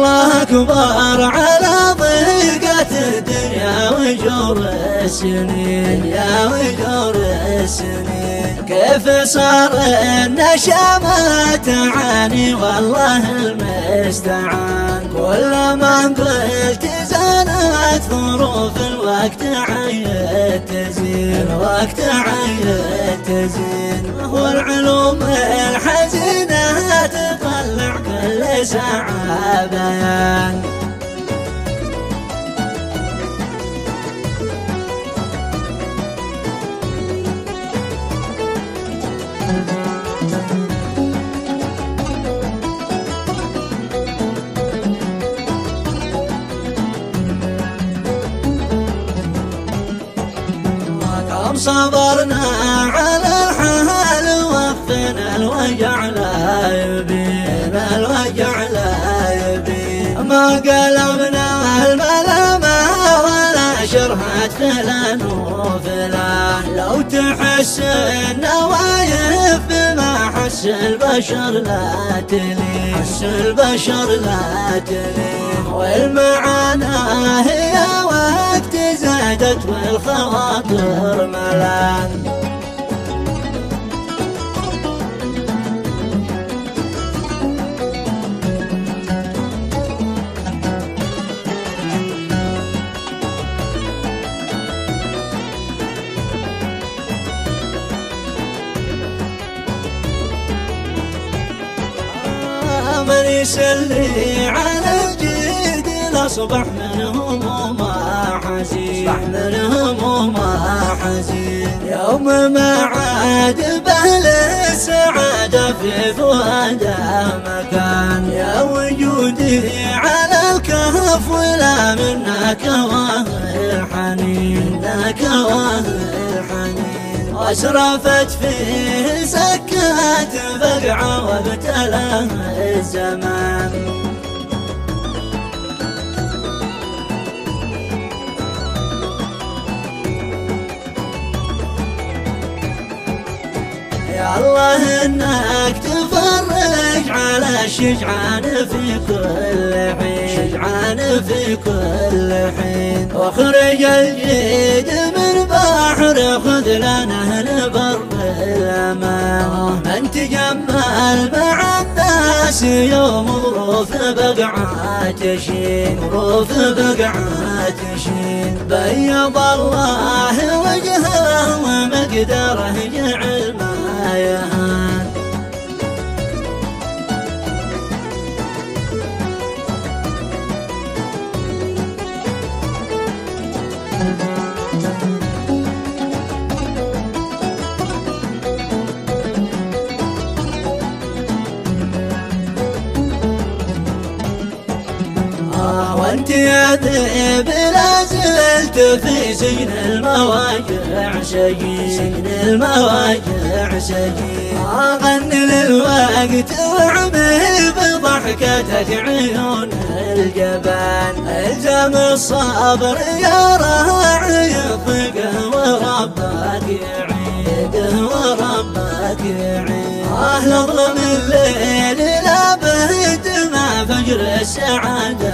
الله أكبر على ضيقة الدنيا وجور السنين، يا وجور السنين. كيف صار النشامة تعاني والله المستعان. كل ما قلت زانت ظروف الوقت عيت تزين، الوقت عيت تزين. والعلوم الحزينة تطلع كل ساعة بيان. كم صبرنا على الحال وقفنا الوجع لا يبين، الوجع لا يبين. ما قلبنا الملامة ولا شرحت فلان وفلان. لو تحس النوايف بما حس البشر لا تلين، حس البشر لا تلين. والمعاناة هي وقت زادت والخواطر ملان. من يسلي على الجيد لأصبح منهم وما حزين، أصبح منهم وما حزين. يوم ما عاد بهل السعادة في فؤاده مكان. يا وجودي على الكهف ولا منك واه الحنين، ذاك واه الحنين. واسرفت فيه سكات بقعة وابتلاه الزمان. يا الله انك تفرج على الشجعان في كل حين، شجعان في كل حين. واخرج الجيد من بحر خذ لنا البر بالامان. من تجمل مع الناس يوم ظروف بقعة تشين، ظروف بقعة تشين. بيض الله وجهه ومقدره جعل ما يهان. وانت يا ذئب لا زلت في سجن المواجع سجين، سجن المواجع سجين. غني للوقت واعمل بضحكتك عيون الجبان. الزم الصبر يا راعي الثقة وربك يعيده، وربك يعيد. اظلم الليل لا بهد ما فجر السعادة